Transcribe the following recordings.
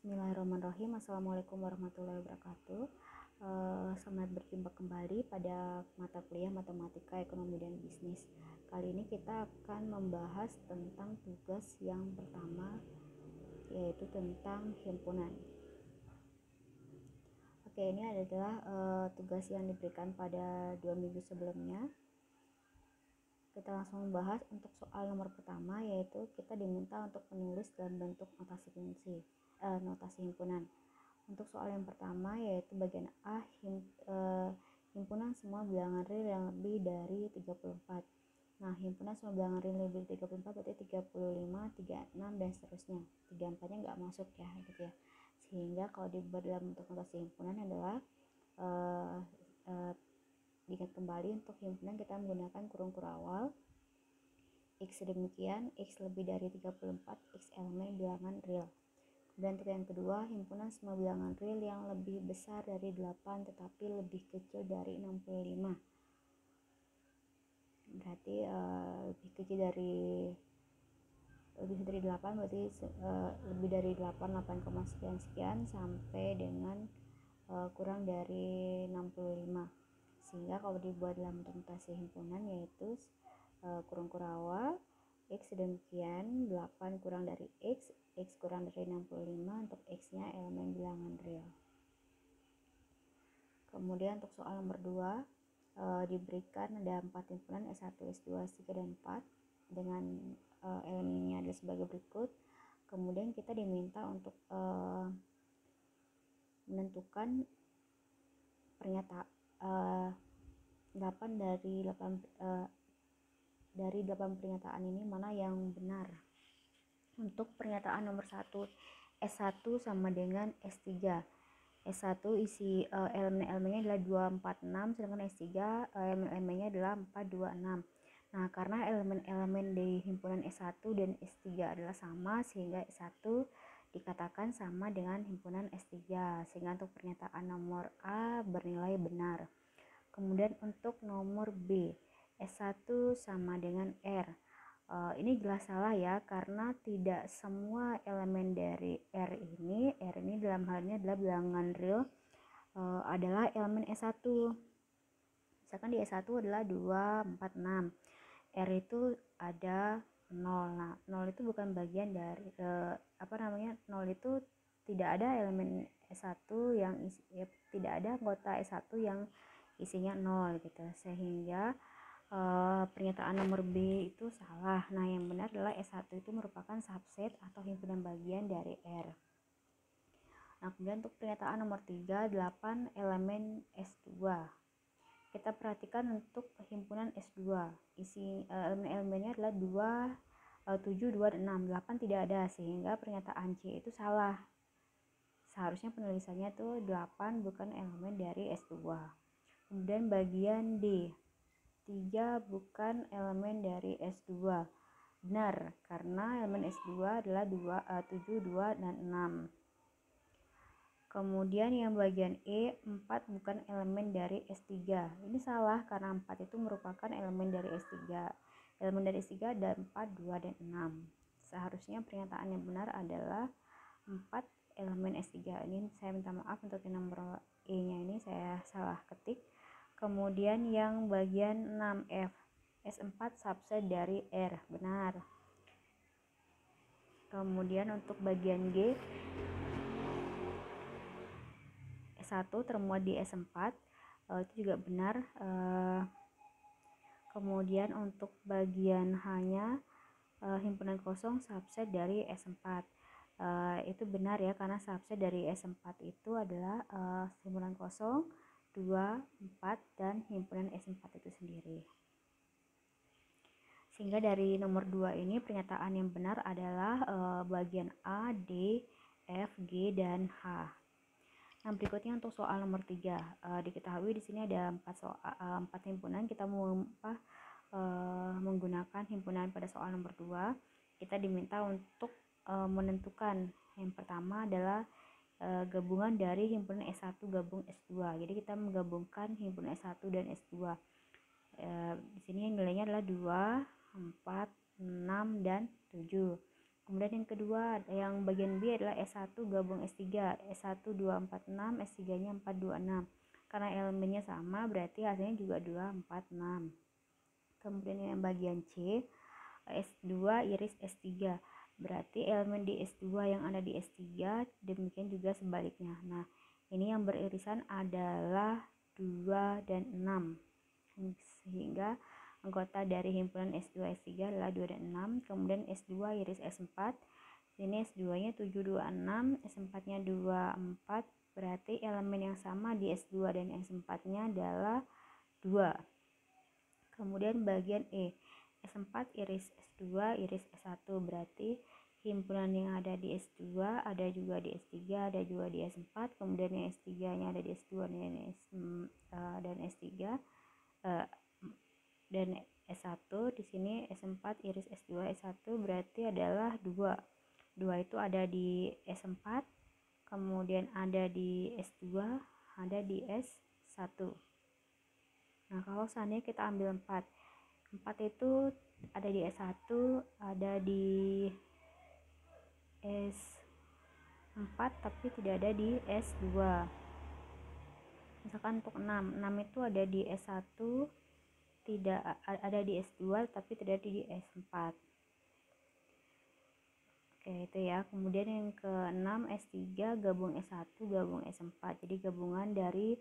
Bismillahirrahmanirrahim. Assalamualaikum warahmatullahi wabarakatuh. Selamat berjumpa kembali pada mata kuliah Matematika, Ekonomi, dan Bisnis. Kali ini kita akan membahas tentang tugas yang pertama, yaitu tentang himpunan. Oke, ini adalah tugas yang diberikan pada 2 minggu sebelumnya. Kita langsung membahas untuk soal nomor pertama, yaitu kita diminta untuk menulis dalam bentuk notasi himpunan. Untuk soal yang pertama yaitu bagian A, himpunan semua bilangan real yang lebih dari 34. Nah, himpunan semua bilangan real lebih dari 34 berarti 35, 36 dan seterusnya. 34-nya nggak masuk ya gitu ya. Sehingga kalau dibuat dalam bentuk notasi himpunan adalah diingat kembali, untuk himpunan kita menggunakan kurung kurawal X sedemikian, X lebih dari 34, X elemen bilangan real. Dan untuk yang kedua, himpunan semua bilangan real yang lebih besar dari 8 tetapi lebih kecil dari 65. Berarti lebih kecil dari 8 berarti lebih dari 8 sekian sampai dengan kurang dari 65. Sehingga kalau dibuat dalam notasi himpunan yaitu kurung kurawal X sedemikian 8 kurang dari X kurang dari 65, untuk X nya elemen bilangan real. Kemudian untuk soal nomor 2 diberikan ada 4 himpunan S1, S2, S3, dan 4 dengan elemennya adalah sebagai berikut. Kemudian kita diminta untuk menentukan pernyataan 8 dari 8 pernyataan ini mana yang benar. Untuk pernyataan nomor 1, S1 sama dengan S3. S1 isi elemen-elemennya adalah 246, sedangkan S3 elemen-elemennya adalah 426. Nah, karena elemen-elemen di himpunan S1 dan S3 adalah sama, sehingga S1 dikatakan sama dengan himpunan S3, sehingga untuk pernyataan nomor A bernilai benar. Kemudian untuk nomor B, S1 sama dengan R. Ini jelas salah ya, karena tidak semua elemen dari R ini dalam hal ini adalah bilangan real adalah elemen S1. Misalkan di S1 adalah 2, 4, 6. R itu ada 0. Nah, 0 itu bukan bagian dari 0 itu tidak ada elemen S1 yang tidak ada anggota S1 yang isinya 0 gitu. Sehingga pernyataan nomor B itu salah. Nah, yang benar adalah S1 itu merupakan subset atau himpunan bagian dari R. Nah, kemudian untuk pernyataan nomor 3, 8 elemen S2. Kita perhatikan untuk himpunan S2. Isi elemen-elemennya adalah 2, 7, 2, dan 6. 8 tidak ada, sehingga pernyataan C itu salah. Seharusnya penulisannya itu 8 bukan elemen dari S2. Kemudian bagian D, 3 bukan elemen dari S2. Benar, karena elemen S2 adalah 7, 2, dan 6. Kemudian yang bagian E, 4 bukan elemen dari S3. Ini salah, karena 4 itu merupakan elemen dari S3. Elemen dari S3 ada 4, 2, dan 6. Seharusnya pernyataan yang benar adalah 4 elemen S3. Ini saya minta maaf untuk yang nomor E nya ini saya salah ketik. Kemudian yang bagian 6F, S4 subset dari R, benar. Kemudian untuk bagian G, S1 termuat di S4, itu juga benar. Kemudian untuk bagian H-nya, himpunan kosong subset dari S4. Itu benar ya, karena subset dari S4 itu adalah himpunan kosong, 2, 4, dan himpunan S4 itu sendiri. Sehingga dari nomor 2 ini pernyataan yang benar adalah bagian A, D, F, G, dan H. Nah, berikutnya untuk soal nomor 3. Diketahui di sini ada 4 himpunan. Kita menggunakan himpunan pada soal nomor 2. Kita diminta untuk menentukan. Yang pertama adalah gabungan dari himpunan S1 gabung S2. Jadi kita menggabungkan himpunan S1 dan S2. Di sini nilainya adalah 2, 4, 6, dan 7. Kemudian yang kedua, yang bagian B adalah S1 gabung S3. S1 246, S3-nya 426. Karena elemennya sama, berarti hasilnya juga 246. Kemudian yang bagian C, S2 iris S3. Berarti elemen di S2 yang ada di S3, demikian juga sebaliknya. Nah, ini yang beririsan adalah 2 dan 6. Sehingga anggota dari himpunan S2 S3 adalah 2 dan 6. Kemudian S2 iris S4. Ini S2-nya 726, S4-nya 24. Berarti elemen yang sama di S2 dan S4-nya adalah 2. Kemudian bagian E, S4 iris S2 iris S1. Berarti himpunan yang ada di S2 ada juga di S3, ada juga di S4. Kemudian yang S3-nya ada di S2 dan S3 dan S1. Di sini S4 iris S2 S1 berarti adalah 2. 2 itu ada di S4, kemudian ada di S2, ada di S1. Nah, kalau seandainya kita ambil 4 itu ada di S1, ada di S4, tapi tidak ada di S2. Misalkan untuk 6 itu ada di S1, tidak ada di S2, tapi tidak ada di S4. Oke, itu ya. Kemudian yang ke-6, S3 gabung S1 gabung S4. Jadi gabungan dari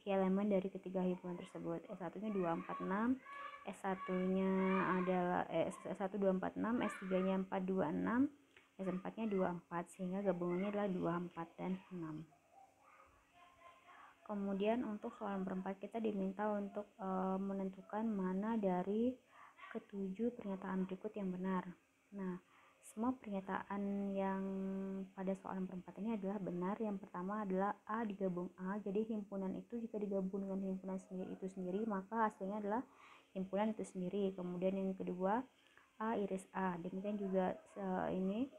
elemen dari ketiga himpunan tersebut. S1-nya 246, S1-nya adalah S1 246, S3-nya 426, S4-nya 24, sehingga gabungannya adalah 24 dan 6. Kemudian untuk soal nomor 4 kita diminta untuk menentukan mana dari ketujuh pernyataan berikut yang benar. Nah, semua pernyataan yang pada soal nomor 4 ini adalah benar. Yang pertama adalah A digabung A. Jadi himpunan itu jika digabung dengan himpunan itu sendiri, maka hasilnya adalah himpunan itu sendiri. Kemudian yang kedua, A iris A. Demikian juga ini,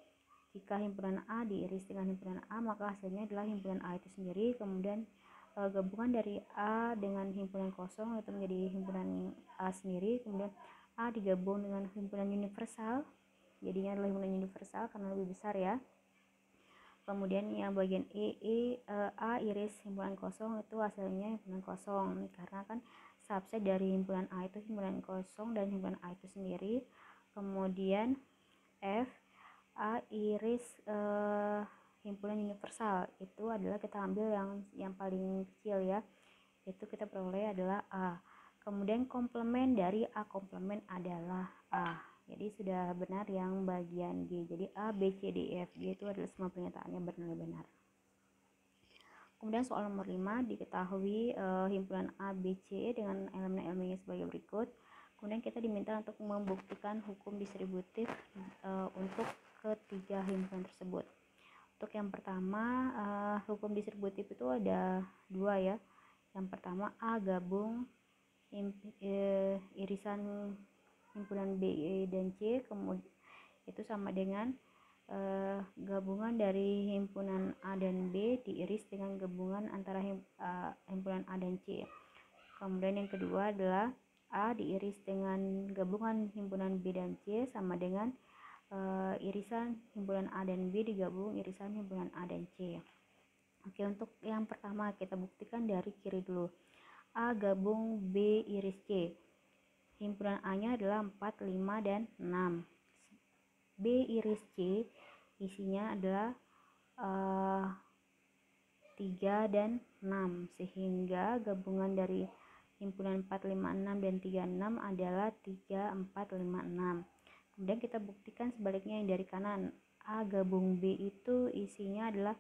jika himpunan A diiris dengan himpunan A, maka hasilnya adalah himpunan A itu sendiri. Kemudian gabungan dari A dengan himpunan kosong itu menjadi himpunan A sendiri. Kemudian A digabung dengan himpunan universal, jadinya adalah himpunan universal karena lebih besar ya. Kemudian yang bagian A iris himpunan kosong itu hasilnya himpunan kosong, karena kan subset dari himpunan A itu himpunan kosong dan himpunan A itu sendiri. Kemudian F, A iris himpunan universal, itu adalah kita ambil yang paling kecil ya, itu kita peroleh adalah A. Kemudian komplement dari A komplement adalah A. Jadi sudah benar yang bagian G. Jadi A, B, C, D, E, F, G itu adalah semua pernyataannya benar-benar. Kemudian soal nomor 5, diketahui himpunan A, B, C dengan elemen-elemennya sebagai berikut. Kemudian kita diminta untuk membuktikan hukum distributif untuk ketiga himpunan tersebut. Untuk yang pertama, hukum distributif itu ada dua ya. Yang pertama, A gabung irisan himpunan B dan C, kemudian itu sama dengan gabungan dari himpunan A dan B diiris dengan gabungan antara himpunan A dan C. Kemudian yang kedua adalah A diiris dengan gabungan himpunan B dan C sama dengan irisan himpunan A dan B digabung irisan himpunan A dan C. Oke, untuk yang pertama kita buktikan dari kiri dulu. A gabung B iris C. Himpunan A-nya adalah 4, 5, dan 6. B iris C isinya adalah 3 dan 6, sehingga gabungan dari himpunan 4, 5, 6 dan 3, 6 adalah 3, 4, 5, 6. Kemudian kita buktikan sebaliknya yang dari kanan. A gabung B itu isinya adalah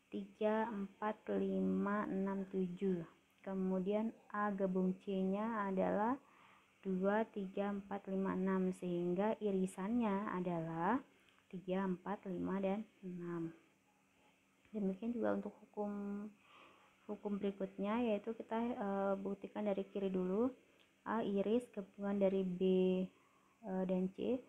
3, 4, 5, 6, 7. Kemudian A gabung C-nya adalah 2, 3, 4, 5, 6, sehingga irisannya adalah 3, 4, 5, dan 6. Demikian juga untuk hukum berikutnya, yaitu kita buktikan dari kiri dulu. A iris gabungan dari B dan C.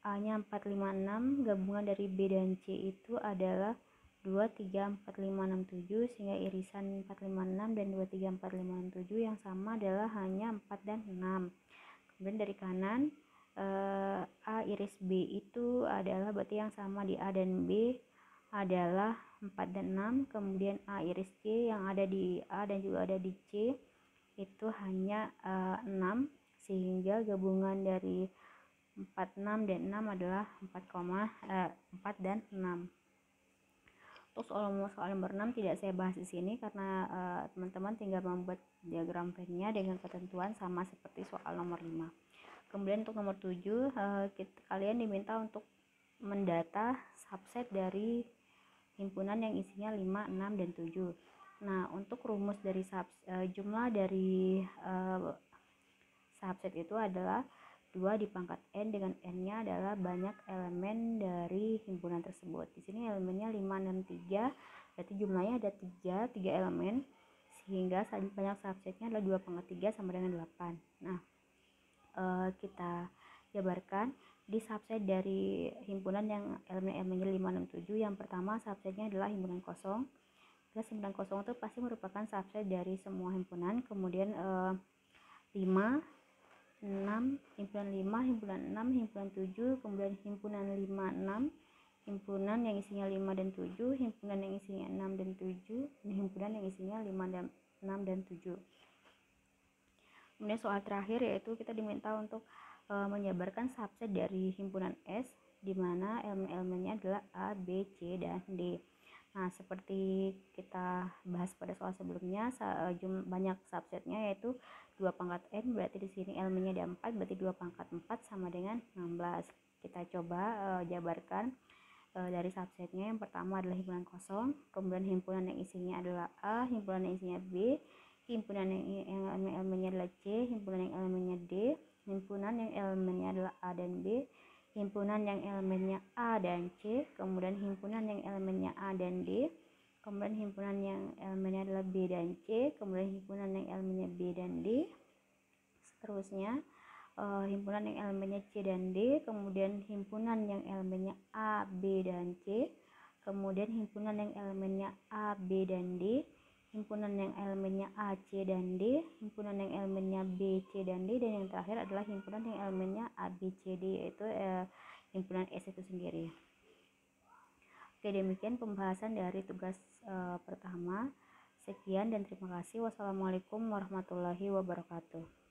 A-nya 4, 5, 6, gabungan dari B dan C itu adalah 2, 3, 4, 5, 6, 7, sehingga irisan 4, 5, 6 dan 2, 3, 4, 5, 6, 7 yang sama adalah hanya 4 dan 6. Kemudian dari kanan, A iris B itu adalah berarti yang sama di A dan B adalah 4 dan 6, kemudian A iris C yang ada di A dan juga ada di C itu hanya 6, sehingga gabungan dari 4, 6 dan 6 adalah 4 dan 6. Untuk soal nomor 6 tidak saya bahas di sini karena teman-teman tinggal membuat diagram Venn-nya dengan ketentuan sama seperti soal nomor 5. Kemudian untuk nomor 7, kalian diminta untuk mendata subset dari himpunan yang isinya 5, 6, dan 7. Nah, untuk rumus dari jumlah dari subset itu adalah 2 di pangkat n, dengan n-nya adalah banyak elemen dari himpunan tersebut. Di sini elemennya 5, 6, 3, berarti jumlahnya ada 3 elemen, sehingga banyak subsetnya adalah 2 pangkat 3 sama dengan 8. Nah, kita jabarkan di subset dari himpunan yang elemen-elemennya 5, 6, 7. Yang pertama subsetnya adalah himpunan kosong. Himpunan kosong itu pasti merupakan subset dari semua himpunan. Kemudian 5, 6, himpunan 5, himpunan 6, himpunan 7, kemudian himpunan 5, 6, himpunan yang isinya 5 dan 7, himpunan yang isinya 6 dan 7, dan himpunan yang isinya 5 dan 6 dan 7. Kemudian soal terakhir yaitu kita diminta untuk menjabarkan subset dari himpunan S, di mana elemen-elemennya adalah A, B, C, dan D. Nah, seperti kita bahas pada soal sebelumnya, banyak subsetnya yaitu 2 pangkat n, berarti di sini elemennya ada 4, berarti 2 pangkat 4 sama dengan 16. Kita coba jabarkan dari subsetnya. Yang pertama adalah himpunan kosong, kemudian himpunan yang isinya adalah A, himpunan yang isinya B, himpunan yang elemennya adalah C, himpunan yang elemennya D, himpunan yang elemennya adalah A dan B, himpunan yang elemennya A dan C, kemudian himpunan yang elemennya A dan D, kemudian himpunan yang elemennya adalah B dan C, kemudian himpunan yang elemennya B dan D, seterusnya himpunan yang elemennya C dan D, kemudian himpunan yang elemennya A, B, dan C, kemudian himpunan yang elemennya A, B, dan D, himpunan yang elemennya A, C, dan D, himpunan yang elemennya B, C, dan D, dan yang terakhir adalah himpunan yang elemennya A, B, C, D, yaitu himpunan S itu sendiri. Oke, demikian pembahasan dari tugas pertama. Sekian dan terima kasih. Wassalamualaikum warahmatullahi wabarakatuh.